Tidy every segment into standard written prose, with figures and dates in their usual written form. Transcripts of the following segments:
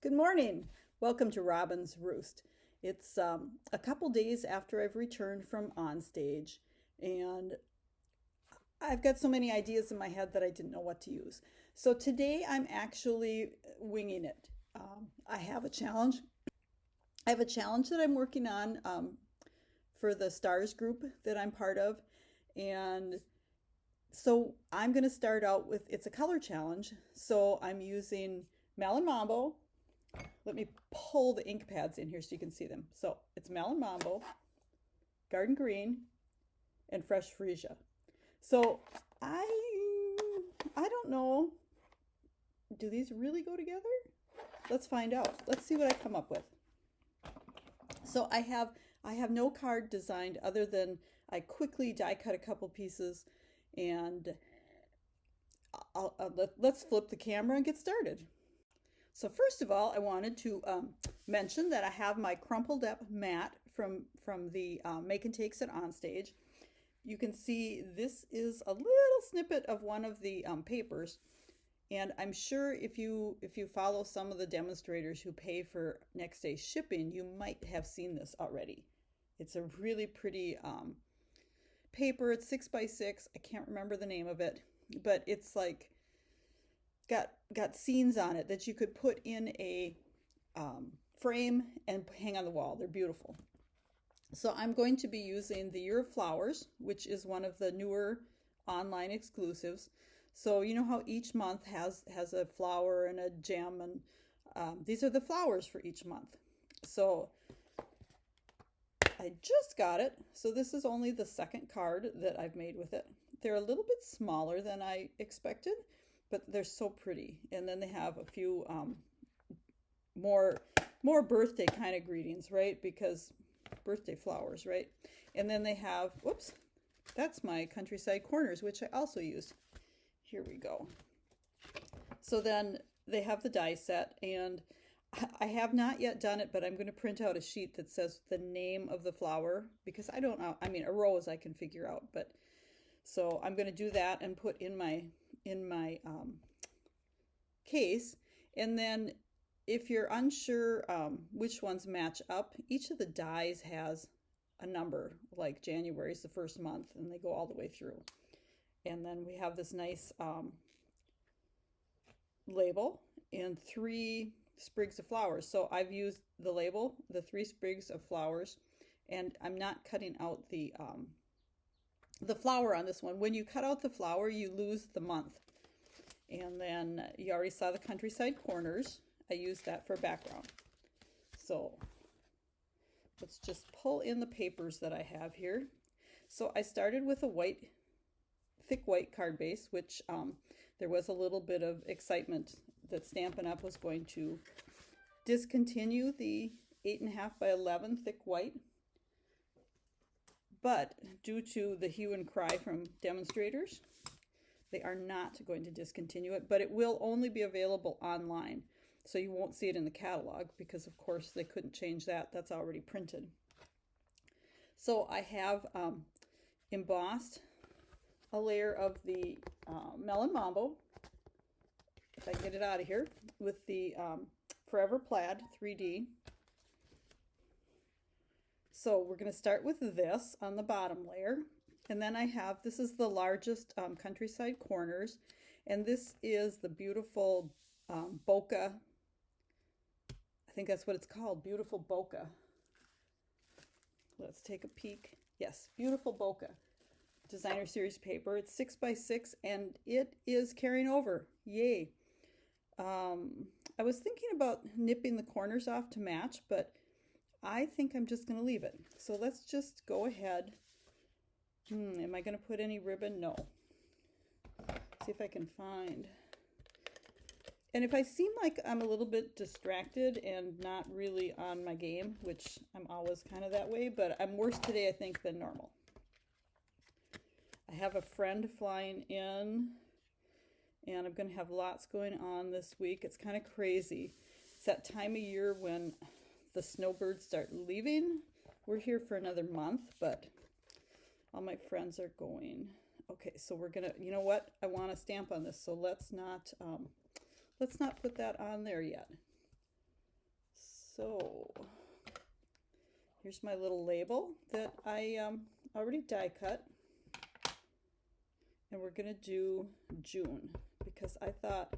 Good morning. Welcome to Robyn's Roost. It's a couple days after I've returned from on stage, and I've got so many ideas in my head that I didn't know what to use. So today I'm actually winging it. I have a challenge. I have a challenge that I'm working on for the STARS group that I'm part of, and so I'm going to start out with it's a color challenge. So I'm using Melon Mambo. Let me pull the ink pads in here so you can see them. So it's Melon Mambo, Garden Green, and Fresh Freesia. So I don't know. Do these really go together? Let's find out. Let's see what I come up with. So I have no card designed other than I quickly die cut a couple pieces, and let's flip the camera and get started. So first of all, I wanted to mention that I have my crumpled up mat from the Make and Takes it on stage. You can see this is a little snippet of one of the papers, and I'm sure if you follow some of the demonstrators who pay for next day shipping, you might have seen this already. It's a really pretty paper. It's 6x6. I can't remember the name of it, but it's like got scenes on it that you could put in a frame and hang on the wall. They're beautiful. So I'm going to be using the Year of Flowers, which is one of the newer online exclusives. So you know how each month has a flower and a gem, and these are the flowers for each month. So I just got it. So this is only the second card that I've made with it. They're a little bit smaller than I expected, but they're so pretty. And then they have a few more birthday kind of greetings, right? Because birthday flowers, right? And then they have, whoops, that's my countryside corners, which I also used. Here we go. So then they have the die set, and I have not yet done it, but I'm going to print out a sheet that says the name of the flower, because I don't know. I mean, a rose I can figure out, but so I'm going to do that and put in my case. And then if you're unsure which ones match up, each of the dies has a number, like January is the first month, and they go all the way through. And then we have this nice label and 3 sprigs of flowers. So I've used the label, the 3 sprigs of flowers, and I'm not cutting out the flower on this one. When you cut out the flower, you lose the month. And then you already saw the countryside corners. I used that for background. So let's just pull in the papers that I have here. So I started with a thick white card base, which there was a little bit of excitement that Stampin' Up! Was going to discontinue the 8.5 by 11 thick white. But due to the hue and cry from demonstrators, they are not going to discontinue it, but it will only be available online. So you won't see it in the catalog because, of course, they couldn't change that. That's already printed. So I have embossed a layer of the Melon Mambo, if I can get it out of here, with the Forever Plaid 3D. So we're going to start with this on the bottom layer. And then I have, this is the largest countryside corners, and this is the beautiful Bokeh. I think that's what it's called, beautiful Bokeh. Let's take a peek. Yes, beautiful Bokeh designer series paper. It's 6x6, and it is carrying over. Yay. I was thinking about nipping the corners off to match, but I think I'm just going to leave it. So let's just go ahead. Am I going to put any ribbon? No. See if I can find. And if I seem like I'm a little bit distracted and not really on my game, which I'm always kind of that way, but I'm worse today, I think, than normal. I have a friend flying in, and I'm going to have lots going on this week. It's kind of crazy. It's that time of year when the snowbirds start leaving. We're here for another month, but all my friends are going. Okay, so we're gonna, you know what? I want to stamp on this, so let's not put that on there yet. So here's my little label that I already die cut. And we're going to do June because I thought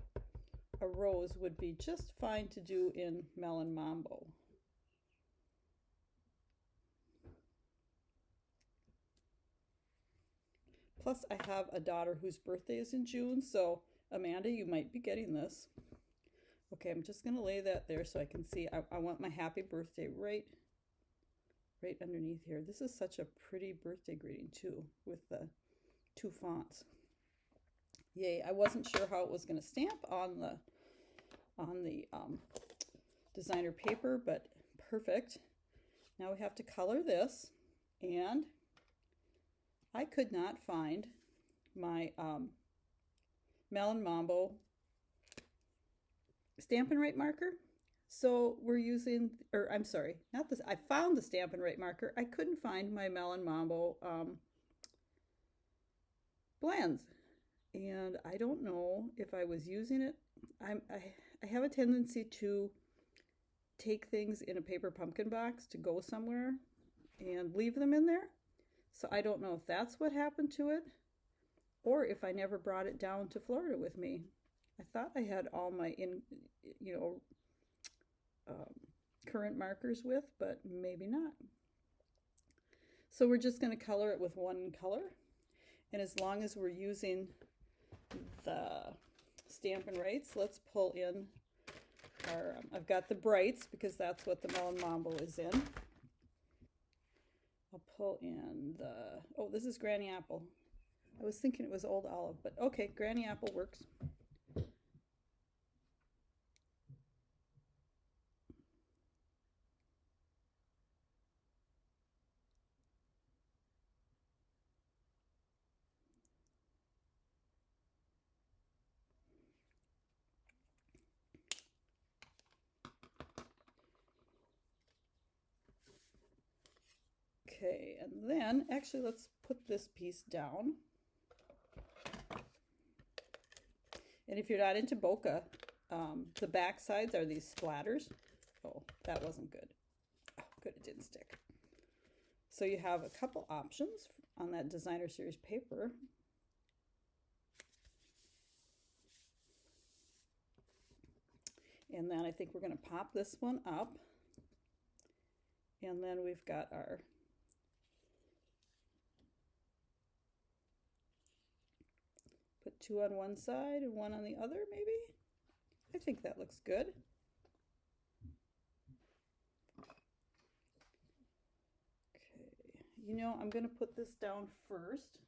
a rose would be just fine to do in Melon Mambo. Plus, I have a daughter whose birthday is in June, so Amanda, you might be getting this. Okay, I'm just going to lay that there so I can see. I want my happy birthday right underneath here. This is such a pretty birthday greeting too, with the 2 fonts. Yay, I wasn't sure how it was going to stamp on the designer paper, but perfect. Now we have to color this, and I could not find my Melon Mambo Stampin' Write marker. So we're using, or I'm sorry, not this, I found the Stampin' Write marker. I couldn't find my Melon Mambo blends. And I don't know if I was using it. I have a tendency to take things in a paper pumpkin box to go somewhere and leave them in there. So I don't know if that's what happened to it or if I never brought it down to Florida with me. I thought I had all my current markers with, but maybe not. So we're just going to color it with one color. And as long as we're using the Stampin' Writes, let's pull in our, I've got the brights because that's what the Melon Mambo is in. I'll pull in the, oh, this is Granny Apple. I was thinking it was Old Olive, but okay, Granny Apple works. Okay, and then actually let's put this piece down. And if you're not into bokeh, the back sides are these splatters. Oh, that wasn't good. Oh, good, it didn't stick. So you have a couple options on that designer series paper. And then I think we're going to pop this one up. And then we've got our put 2 on one side and 1 on the other, maybe? I think that looks good. Okay, you know, I'm going to put this down first,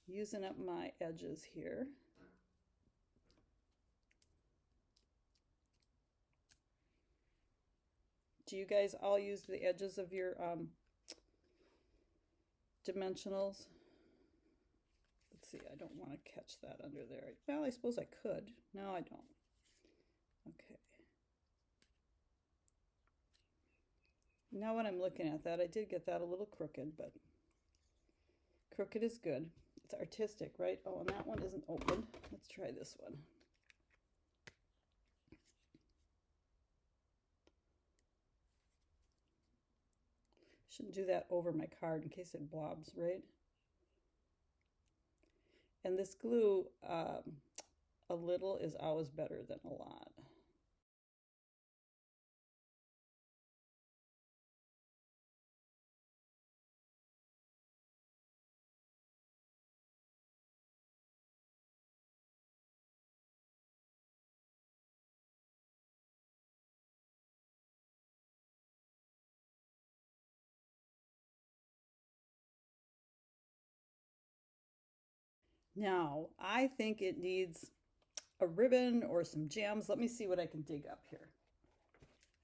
using up my edges here. Do you guys all use the edges of your dimensionals? Let's see, I don't want to catch that under there. Well, I suppose I could. No, I don't. Okay. Now when I'm looking at that, I did get that a little crooked, but crooked is good. It's artistic, right? Oh, and that one isn't open. Let's try this one. Shouldn't do that over my card in case it blobs, right? And this glue, a little is always better than a lot. Now, I think it needs a ribbon or some gems. Let me see what I can dig up here.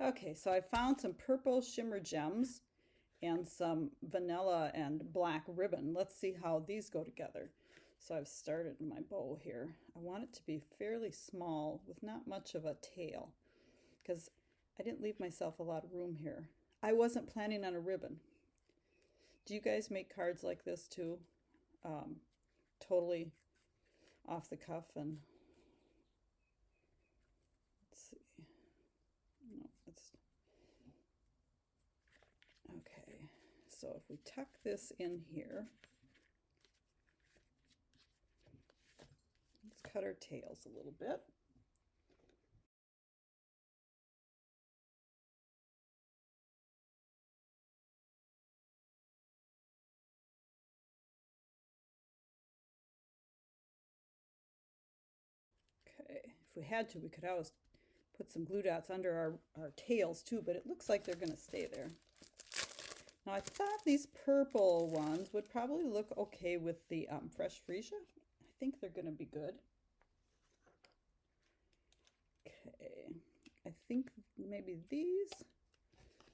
Okay, so I found some purple shimmer gems and some vanilla and black ribbon. Let's see how these go together. So I've started my bow here. I want it to be fairly small with not much of a tail because I didn't leave myself a lot of room here. I wasn't planning on a ribbon. Do you guys make cards like this too? Totally off the cuff, and let's see. Okay, so if we tuck this in here, let's cut our tails a little bit. Okay, if we had to, we could always put some glue dots under our tails too, but it looks like they're going to stay there. Now I thought these purple ones would probably look okay with the Fresh Freesia. I think they're going to be good. Okay, I think maybe these.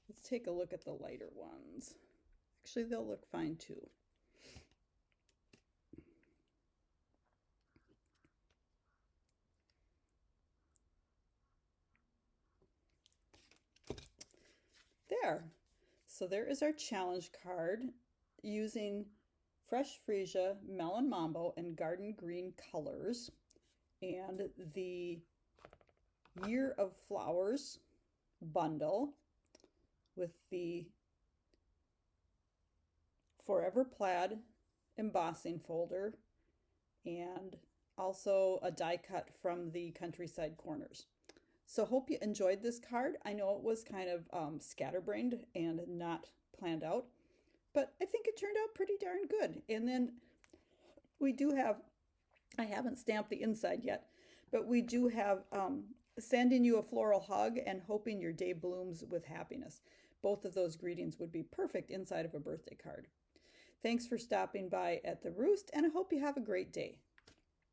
Let's take a look at the lighter ones. Actually, they'll look fine too. There. So there is our challenge card using Fresh Freesia, Melon Mambo, and Garden Green colors, and the Year of Flowers bundle with the Forever Plaid embossing folder, and also a die cut from the Countryside Corners. So hope you enjoyed this card. I know it was kind of scatterbrained and not planned out, but I think it turned out pretty darn good. And then we do have, I haven't stamped the inside yet, but we do have sending you a floral hug and hoping your day blooms with happiness. Both of those greetings would be perfect inside of a birthday card. Thanks for stopping by at the Roost, and I hope you have a great day.